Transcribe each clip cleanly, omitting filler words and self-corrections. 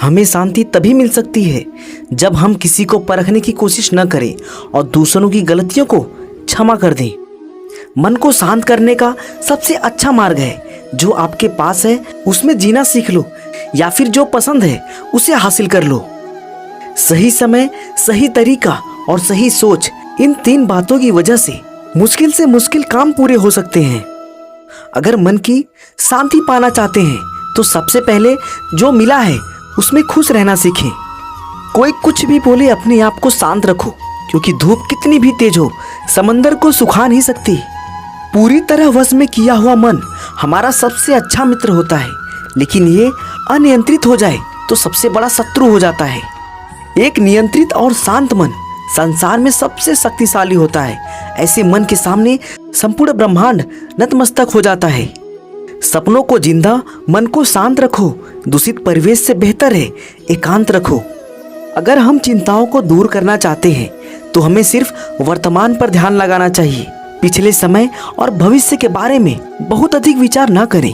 हमें शांति तभी मिल सकती है जब हम किसी को परखने की कोशिश न करें और दूसरों की गलतियों को क्षमा कर दें। मन को शांत करने का सबसे अच्छा मार्ग है जो आपके पास है उसमें जीना सीख लो, या फिर जो पसंद है उसे हासिल कर लो। सही समय, सही तरीका और सही सोच, इन 3 बातों की वजह से मुश्किल काम पूरे हो सकते हैं। अगर मन की शांति पाना चाहते हैं तो सबसे पहले जो मिला है उसमें खुश रहना सीखें। कोई कुछ भी बोले, अपने आप को शांत रखो, क्योंकि धूप कितनी भी तेज हो समंदर को सुखा नहीं सकती। पूरी तरह वश में किया हुआ मन हमारा सबसे अच्छा मित्र होता है, लेकिन ये अनियंत्रित हो जाए तो सबसे बड़ा शत्रु हो जाता है। एक नियंत्रित और शांत मन संसार में सबसे शक्तिशाली होता है। ऐसे मन के सामने संपूर्ण ब्रह्मांड नतमस्तक हो जाता है। सपनों को जिंदा, मन को शांत रखो। दूषित परिवेश से बेहतर है एकांत रखो। अगर हम चिंताओं को दूर करना चाहते हैं तो हमें सिर्फ वर्तमान पर ध्यान लगाना चाहिए। पिछले समय और भविष्य के बारे में बहुत अधिक विचार न करें।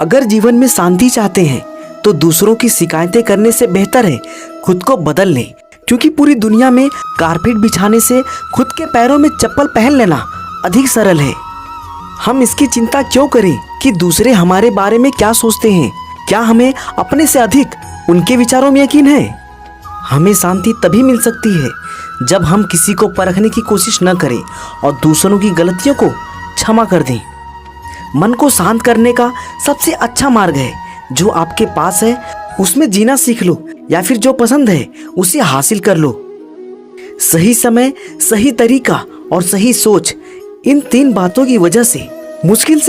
अगर जीवन में शांति चाहते हैं तो दूसरों की शिकायतें करने से बेहतर है खुद को बदल लें, क्योंकि पूरी दुनिया में कारपेट बिछाने से खुद के पैरों में चप्पल पहन लेना अधिक सरल है। हम इसकी चिंता क्यों करें कि दूसरे हमारे बारे में क्या सोचते हैं? क्या हमें अपने से अधिक उनके विचारों में यकीन है? हमें शांति तभी मिल सकती है जब हम किसी को परखने की कोशिश न करें और दूसरों की गलतियों को क्षमा कर दें। मन को शांत करने का सबसे अच्छा मार्ग है जो आपके पास है उसमें जीना सीख लो, या फिर जो पसंद है उसे हासिल कर लो। सही समय, सही तरीका और सही सोच, इन 3 बातों की वजह से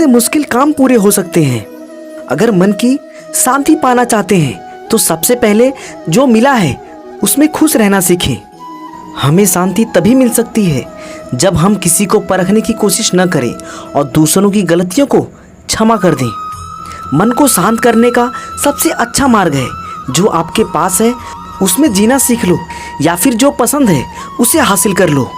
मुश्किल काम पूरे हो सकते हैं। अगर मन की शांति पाना चाहते हैं तो सबसे पहले जो मिला है उसमें खुश रहना सीखें। हमें शांति तभी मिल सकती है जब हम किसी को परखने की कोशिश न करें और दूसरों की गलतियों को क्षमा कर दें। मन को शांत करने का सबसे अच्छा मार्ग है जो आपके पास है उसमें जीना सीख लो, या फिर जो पसंद है उसे हासिल कर लो।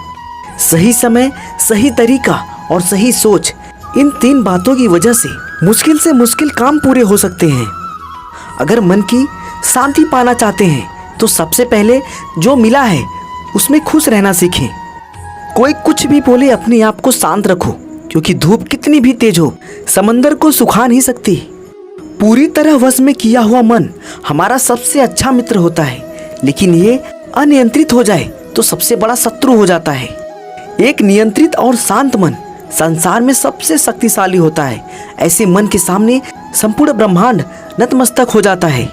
सही समय, सही तरीका और सही सोच, इन 3 बातों की वजह से मुश्किल काम पूरे हो सकते हैं। अगर मन की शांति पाना चाहते हैं तो सबसे पहले जो मिला है उसमें खुश रहना सीखें। कोई कुछ भी बोले, अपने आप को शांत रखो, क्योंकि धूप कितनी भी तेज हो समंदर को सुखा नहीं सकती। पूरी तरह वश में किया हुआ मन हमारा सबसे अच्छा मित्र होता है, लेकिन ये अनियंत्रित हो जाए तो सबसे बड़ा शत्रु हो जाता है। एक नियंत्रित और शांत मन संसार में सबसे शक्तिशाली होता है। ऐसे मन के सामने संपूर्ण ब्रह्मांड नतमस्तक हो जाता है।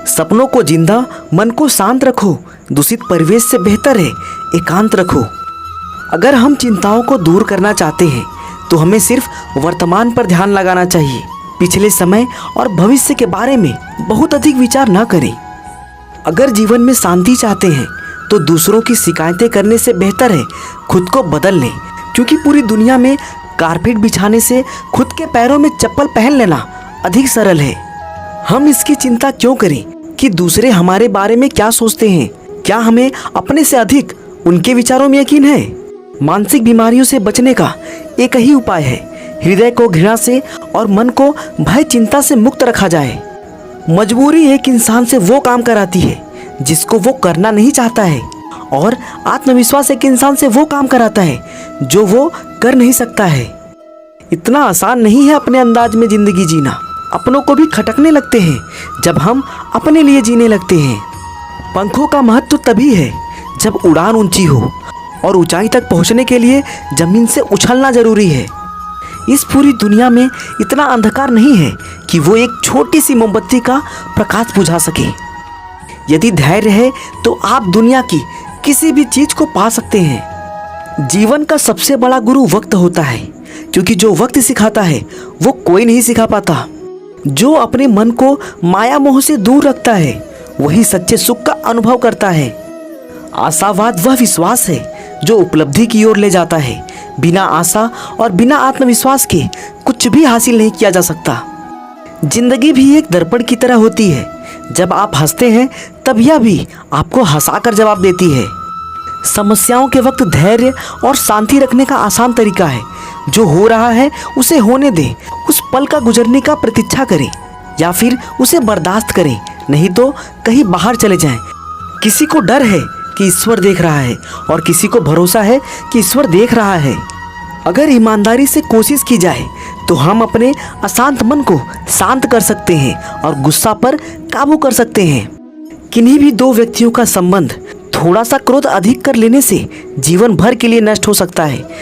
सपनों को जिंदा, मन को शांत रखो। दूषित परिवेश से बेहतर है एकांत रखो। अगर हम चिंताओं को दूर करना चाहते हैं तो हमें सिर्फ वर्तमान पर ध्यान लगाना चाहिए। पिछले समय और भविष्य के बारे में बहुत अधिक विचार न करें। अगर जीवन में शांति चाहते हैं तो दूसरों की शिकायतें करने से बेहतर है खुद को बदल लें, क्योंकि पूरी दुनिया में कारपेट बिछाने से खुद के पैरों में चप्पल पहन लेना अधिक सरल है। हम इसकी चिंता क्यों करें कि दूसरे हमारे बारे में क्या सोचते हैं? क्या हमें अपने से अधिक उनके विचारों में यकीन है? मानसिक बीमारियों से बचने का एक ही उपाय है, हृदय को घृणा से और मन को भय चिंता से मुक्त रखा जाए। मजबूरी एक इंसान से वो काम कराती है जिसको वो करना नहीं चाहता है, और आत्मविश्वास एक इंसान से वो काम कराता है जो वो कर नहीं सकता है। इतना आसान नहीं है अपने अंदाज में जिंदगी जीना। अपनों को भी खटकने लगते हैं जब हम अपने लिए जीने लगते हैं। पंखों का महत्व तभी है जब उड़ान ऊंची हो, और ऊंचाई तक पहुंचने के लिए जमीन से उछलना जरूरी है। इस पूरी दुनिया में इतना अंधकार नहीं है कि वो एक छोटी सी मोमबत्ती का प्रकाश बुझा सके। यदि धैर्य है तो आप दुनिया की किसी भी चीज को पा सकते हैं। जीवन का सबसे बड़ा गुरु वक्त होता है, क्योंकि जो वक्त सिखाता है वो कोई नहीं सिखा पाता। जो अपने मन को माया मोह से दूर रखता है वही सच्चे सुख का अनुभव करता है। आशावाद वह विश्वास है जो उपलब्धि की ओर ले जाता है। बिना आशा और बिना आत्मविश्वास के कुछ भी हासिल नहीं किया जा सकता। जिंदगी भी एक दर्पण की तरह होती है। जब आप हंसते हैं तब यह भी आपको हंसाकर जवाब देती है। समस्याओं के वक्त धैर्य और शांति रखने का आसान तरीका है, जो हो रहा है उसे होने दें। उस पल का गुजरने का प्रतीक्षा करें, या फिर उसे बर्दाश्त करें, नहीं तो कहीं बाहर चले जाएं। किसी को डर है कि ईश्वर देख रहा है और किसी को भरोसा है कि ईश्वर देख रहा है। अगर ईमानदारी से कोशिश की जाए तो हम अपने अशांत मन को शांत कर सकते हैं और गुस्सा पर काबू कर सकते हैं। किन्हीं भी दो व्यक्तियों का संबंध थोड़ा सा क्रोध अधिक कर लेने से जीवन भर के लिए नष्ट हो सकता है।